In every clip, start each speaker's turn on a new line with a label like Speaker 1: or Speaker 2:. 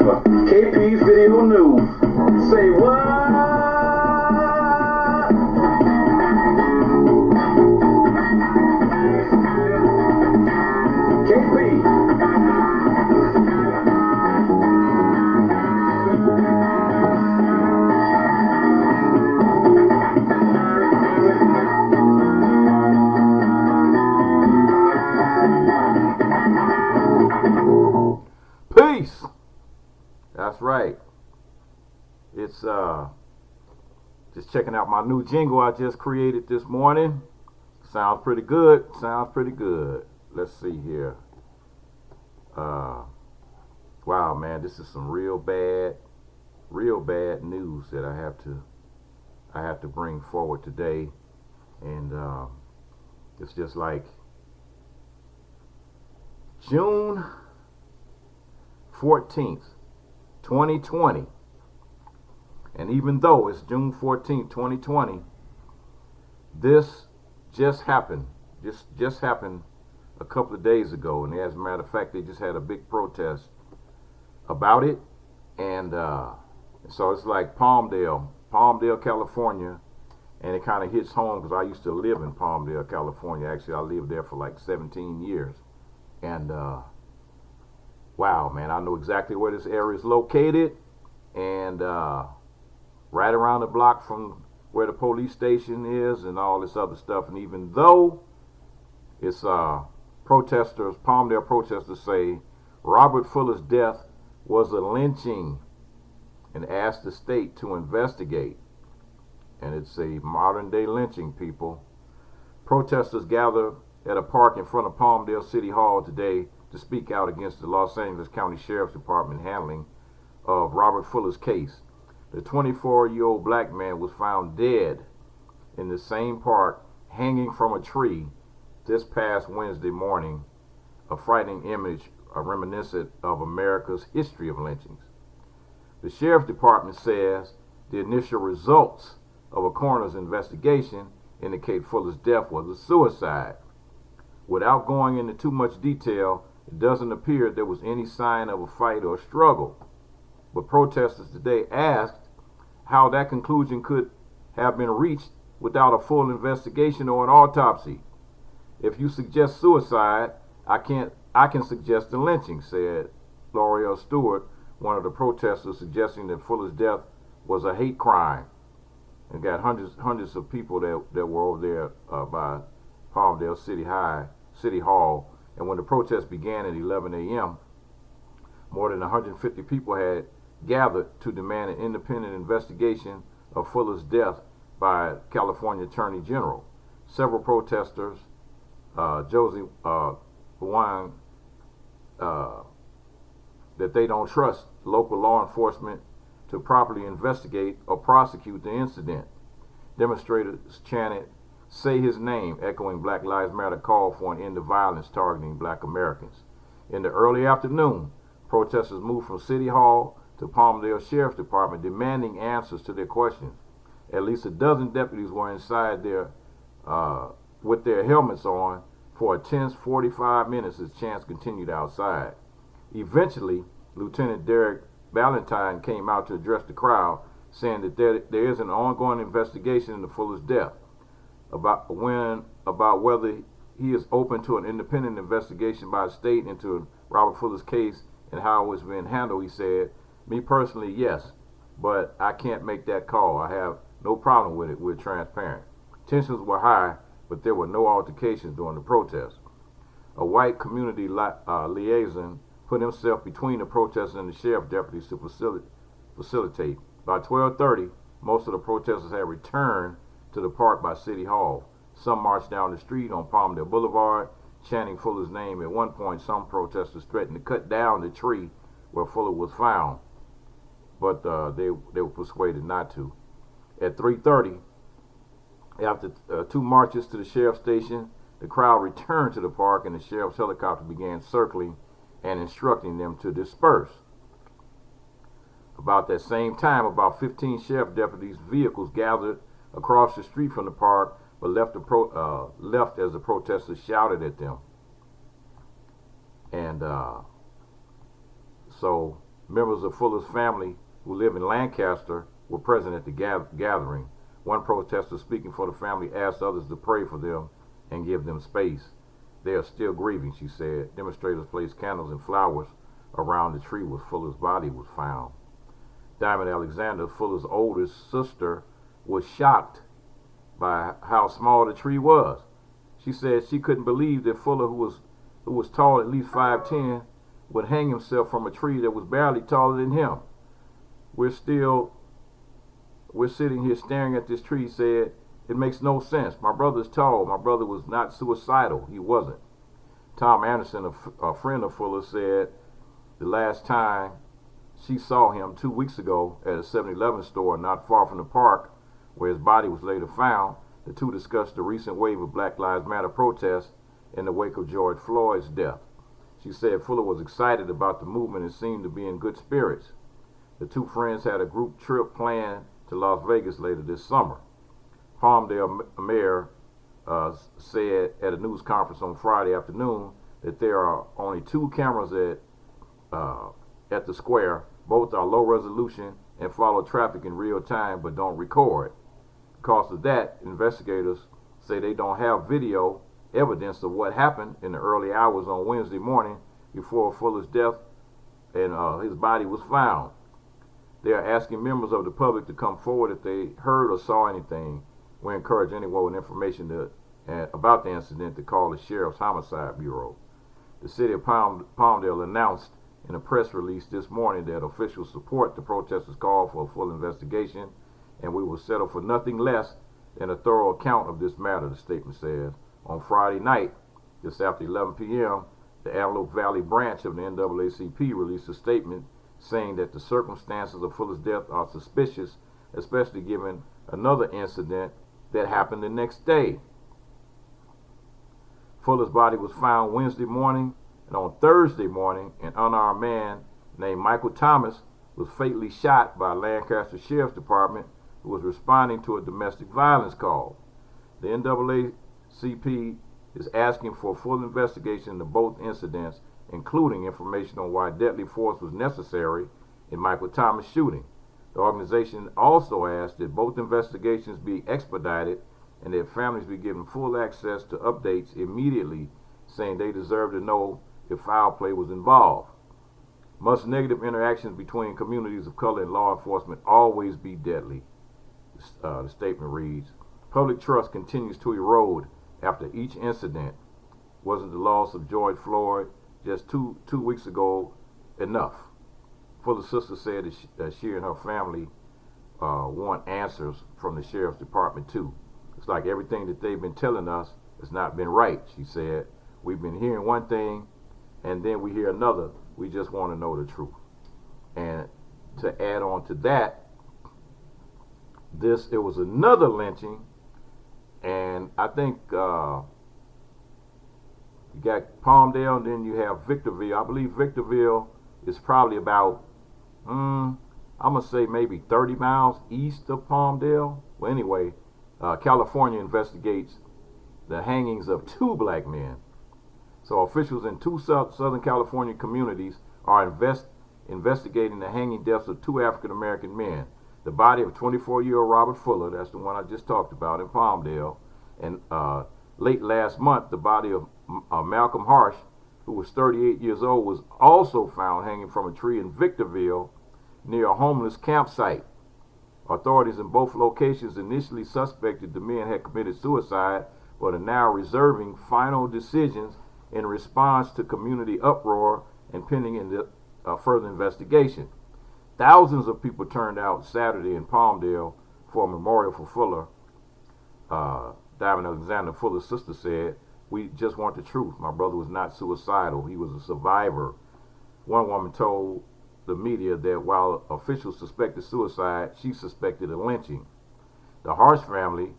Speaker 1: KP Video News. Say what? KP.
Speaker 2: Peace. That's right. It's just checking out my new jingle I just created this morning. Sounds pretty good. Sounds pretty good. Let's see here. Wow, man, this is some real bad news that I have to bring forward today, and it's just like June 14th, 2020, and even though it's June 14th, 2020, this just happened a couple of days ago, and as a matter of fact, they just had a big protest about it, and so it's like Palmdale, California, and it kind of hits home because I used to live in Palmdale, California. Actually, I lived there for like 17 years, and wow, man, I know exactly where this area is located, and right around the block from where the police station is and all this other stuff. And even though it's protesters, Palmdale protesters say Robert Fuller's death was a lynching and asked the state to investigate. And it's a modern day lynching, people. Protesters gathered at a park in front of Palmdale City Hall today to speak out against the Los Angeles County Sheriff's Department handling of Robert Fuller's case. The 24-year-old black man was found dead in the same park, hanging from a tree this past Wednesday morning, a frightening image reminiscent of America's history of lynchings. The Sheriff's Department says the initial results of a coroner's investigation indicate Fuller's death was a suicide. Without going into too much detail, it doesn't appear there was any sign of a fight or struggle. But protesters today asked how that conclusion could have been reached without a full investigation or an autopsy. If you suggest suicide, I can suggest a lynching, said L'Oreal Stewart, one of the protesters, suggesting that Fuller's death was a hate crime. And got hundreds of people that were over there by Palmdale City Hall. And when the protest began at 11 a.m., more than 150 people had gathered to demand an independent investigation of Fuller's death by California Attorney General. Several protesters, Josie Wang, that they don't trust local law enforcement to properly investigate or prosecute the incident. Demonstrators chanted, "Say his name," echoing Black Lives Matter call for an end to violence targeting black Americans. In the early afternoon, protesters moved from City Hall to Palmdale Sheriff's Department demanding answers to their questions. At least a dozen deputies were inside there with their helmets on for a tense 45 minutes as chants continued outside. Eventually, Lieutenant Derek Ballantyne came out to address the crowd, saying that there is an ongoing investigation into Fuller's death. About whether he is open to an independent investigation by the state into Robert Fuller's case and how it's been handled, he said, "Me personally, yes, but I can't make that call. I have no problem with it. We're transparent." Tensions were high, but there were no altercations during the protest. A white community liaison put himself between the protesters and the sheriff deputies to facilitate. By 12:30, most of the protesters had returned to the park by City Hall. Some marched down the street on Palmdale Boulevard, chanting Fuller's name. At one point, some protesters threatened to cut down the tree where Fuller was found, but they were persuaded not to. At 3:30, after two marches to the sheriff's station, the crowd returned to the park and the sheriff's helicopter began circling and instructing them to disperse. About that same time, about 15 sheriff deputies' vehicles gathered across the street from the park, but left as the protesters shouted at them. And so Members of Fuller's family who live in Lancaster were present at the gathering. One protester speaking for the family asked others to pray for them and give them space. They are still grieving, she said. Demonstrators placed candles and flowers around the tree where Fuller's body was found. Diamond Alexander, Fuller's oldest sister, was shocked by how small the tree was. She said she couldn't believe that Fuller, who was tall at least 5'10", would hang himself from a tree that was barely taller than him. We're sitting here staring at this tree, he said. It makes no sense. My brother's tall. My brother was not suicidal. He wasn't. Tom Anderson, a friend of Fuller, said the last time she saw him 2 weeks ago at a 7-Eleven store not far from the park where his body was later found. The two discussed the recent wave of Black Lives Matter protests in the wake of George Floyd's death. She said Fuller was excited about the movement and seemed to be in good spirits. The two friends had a group trip planned to Las Vegas later this summer. Palmdale Mayor said at a news conference on Friday afternoon that there are only 2 cameras at the square. Both are low resolution and follow traffic in real time but don't record. Because of that, investigators say they don't have video evidence of what happened in the early hours on Wednesday morning before Fuller's death and his body was found. They are asking members of the public to come forward if they heard or saw anything. We encourage anyone with information about the incident to call the Sheriff's Homicide Bureau. The city of Palmdale announced in a press release this morning that officials support the protesters' call for a full investigation, and we will settle for nothing less than a thorough account of this matter, the statement says. On Friday night, just after 11 p.m., the Antelope Valley branch of the NAACP released a statement saying that the circumstances of Fuller's death are suspicious, especially given another incident that happened the next day. Fuller's body was found Wednesday morning, and on Thursday morning, an unarmed man named Michael Thomas was fatally shot by Lancaster Sheriff's Department, who was responding to a domestic violence call. The NAACP is asking for a full investigation into both incidents, including information on why deadly force was necessary in Michael Thomas' shooting. The organization also asked that both investigations be expedited and that families be given full access to updates immediately, saying they deserve to know if foul play was involved. Must negative interactions between communities of color and law enforcement always be deadly? The statement reads, public trust continues to erode after each incident. Wasn't the loss of George Floyd just two weeks ago enough? Fuller's sister said that she and her family want answers from the Sheriff's Department too. It's like everything that they've been telling us has not been right, she said. We've been hearing one thing and then we hear another. We just want to know the truth. And to add on to that, it was another lynching, and I think you got Palmdale, and then you have Victorville. I believe Victorville is probably about, I'm going to say maybe 30 miles east of Palmdale. Well, anyway, California investigates the hangings of 2 black men. So officials in 2 Southern California communities are investigating the hanging deaths of 2 African-American men. The body of 24-year-old Robert Fuller, that's the one I just talked about in Palmdale, and late last month, the body of Malcolm Harsh, who was 38 years old, was also found hanging from a tree in Victorville near a homeless campsite. Authorities in both locations initially suspected the men had committed suicide, but are now reserving final decisions in response to community uproar and pending further investigation. Thousands of people turned out Saturday in Palmdale for a memorial for Fuller. Diamond Alexander, Fuller's sister, said, "We just want the truth. My brother was not suicidal. He was a survivor." One woman told the media that while officials suspected suicide, she suspected a lynching. The Harsh family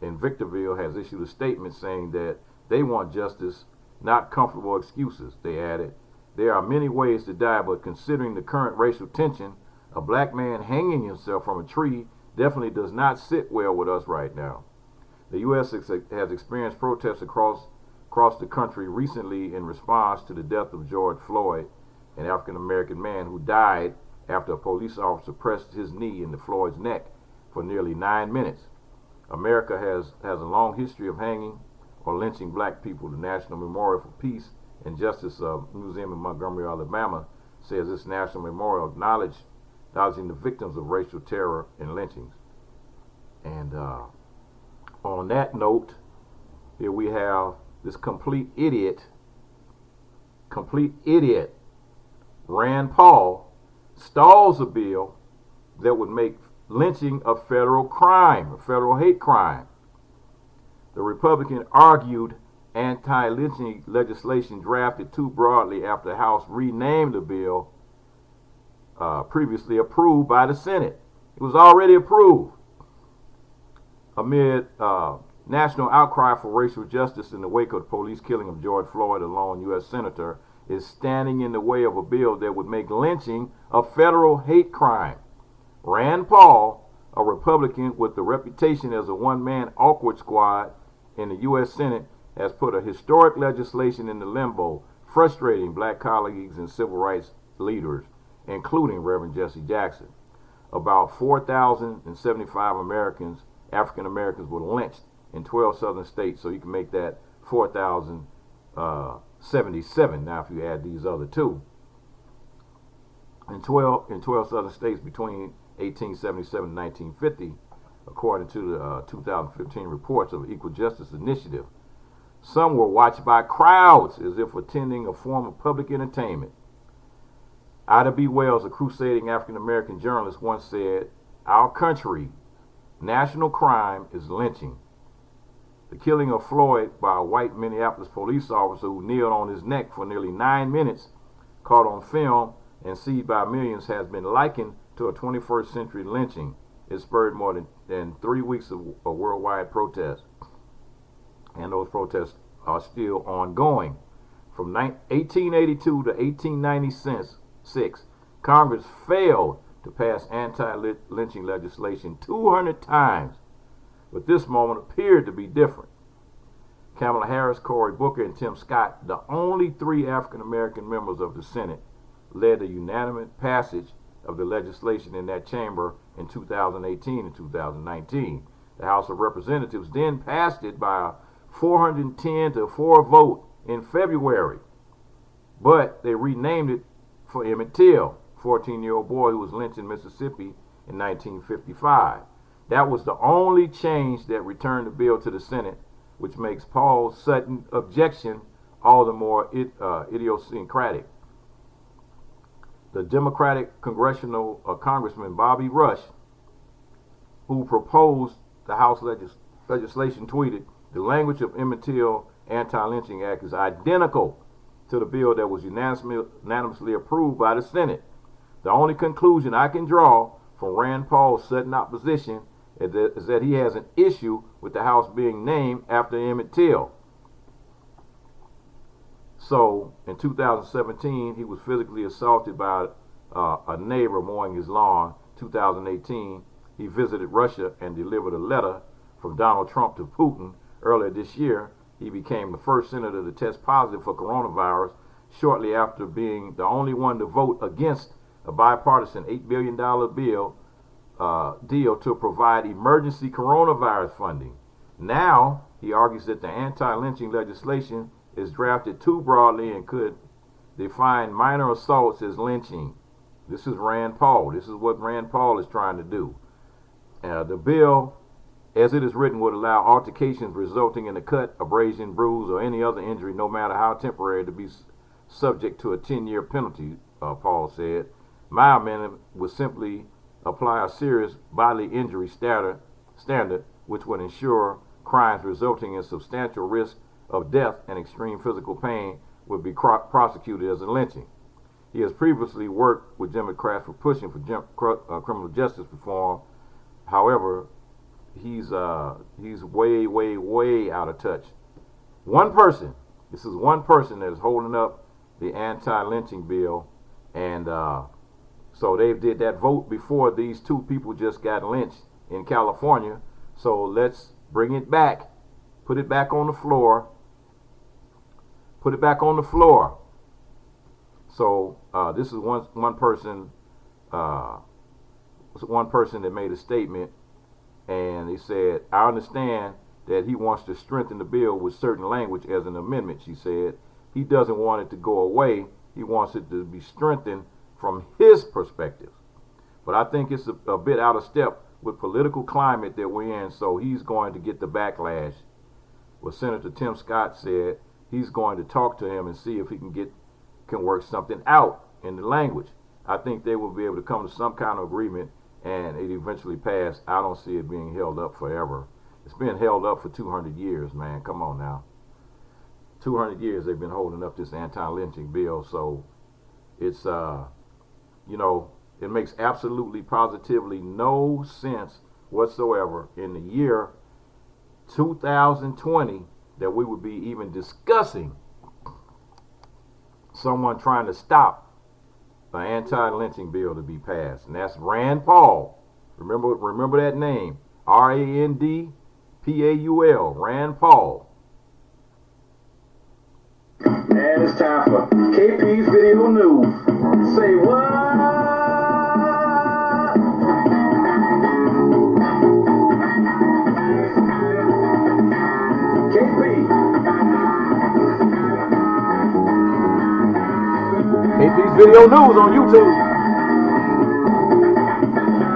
Speaker 2: in Victorville has issued a statement saying that they want justice, not comfortable excuses. They added, "There are many ways to die, but considering the current racial tension, a black man hanging himself from a tree definitely does not sit well with us right now." The U.S. has experienced protests across the country recently in response to the death of George Floyd. an African-American man who died after a police officer pressed his knee into Floyd's neck for nearly 9 minutes. America has a long history of hanging or lynching black people. The National Memorial for Peace and Justice Museum in Montgomery, Alabama, says this national memorial acknowledging the victims of racial terror and lynchings. And on that note, here we have this complete idiot, Rand Paul, stalls a bill that would make lynching a federal crime, a federal hate crime. The Republican argued anti-lynching legislation drafted too broadly after the House renamed the bill previously approved by the Senate. It was already approved. Amid national outcry for racial justice in the wake of the police killing of George Floyd, a lone U.S. senator is standing in the way of a bill that would make lynching a federal hate crime. Rand Paul, a Republican with the reputation as a one-man awkward squad in the U.S. Senate, has put a historic legislation into limbo, frustrating black colleagues and civil rights leaders, including Reverend Jesse Jackson. About 4,075 African Americans were lynched in 12 southern states, so you can make that 4,077 now if you add these other two. In 12 southern states between 1877 and 1950, according to the 2015 reports of the Equal Justice Initiative. Some were watched by crowds as if attending a form of public entertainment. Ida B. Wells, a crusading African-American journalist, once said, "Our country, national crime is lynching." The killing of Floyd by a white Minneapolis police officer who kneeled on his neck for nearly 9 minutes, caught on film and seen by millions, has been likened to a 21st century lynching. It spurred more than 3 weeks of worldwide protests. And those protests are still ongoing. From 1882 to 1896, Congress failed to pass anti-lynching legislation 200 times, but this moment appeared to be different. Kamala Harris, Cory Booker, and Tim Scott, the only 3 African-American members of the Senate, led the unanimous passage of the legislation in that chamber in 2018 and 2019. The House of Representatives then passed it by a 410 to 4 vote in February, but they renamed it for Emmett Till, 14-year-old boy who was lynched in Mississippi in 1955. That was the only change that returned the bill to the Senate, which makes Paul's sudden objection all the more idiosyncratic. The Democratic congressional Congressman Bobby Rush, who proposed the House legislation, tweeted, "The language of Emmett Till Anti-Lynching Act is identical to the bill that was unanimously approved by the Senate. The only conclusion I can draw from Rand Paul's sudden opposition is that he has an issue with the House being named after Emmett Till." So, in 2017, he was physically assaulted by a neighbor mowing his lawn. 2018, he visited Russia and delivered a letter from Donald Trump to Putin. Earlier this year, he became the first senator to test positive for coronavirus, shortly after being the only one to vote against a bipartisan $8 billion deal to provide emergency coronavirus funding. Now, he argues that the anti-lynching legislation is drafted too broadly and could define minor assaults as lynching. This is Rand Paul. This is what Rand Paul is trying to do. The bill, as it is written, would allow altercations resulting in a cut, abrasion, bruise, or any other injury, no matter how temporary, to be subject to a 10-year penalty, Paul said. My amendment would simply apply a serious bodily injury standard, which would ensure crimes resulting in substantial risk of death and extreme physical pain would be prosecuted as a lynching. He has previously worked with Democrats for pushing for criminal justice reform. However, he's way, way, way out of touch. This is one person that is holding up the anti-lynching bill, and so they did that vote before these 2 people just got lynched in California. So let's bring it back, put it back on the floor, So this is one person that made a statement, and he said, I understand that he wants to strengthen the bill with certain language as an amendment. She said he doesn't want it to go away. He wants it to be strengthened from his perspective. But I think it's a bit out of step with political climate that we're in, so he's going to get the backlash. Well, Senator Tim Scott said he's going to talk to him and see if he can work something out in the language. I think they will be able to come to some kind of agreement, and it eventually pass. I don't see it being held up forever. It's been held up for 200 years, man. Come on now. 200 years they've been holding up this anti-lynching bill, so it's it makes absolutely positively no sense whatsoever in the year 2020 that we would be even discussing someone trying to stop an anti-lynching bill to be passed. And that's Rand Paul. Remember that name. R-A-N-D-P-A-U-L. Rand Paul.
Speaker 1: And it's time for KP's Video News. Say what?
Speaker 2: KP's Video News on YouTube.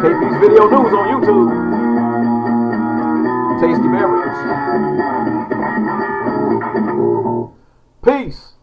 Speaker 2: KP's Video News on YouTube. Tasty beverage. Peace.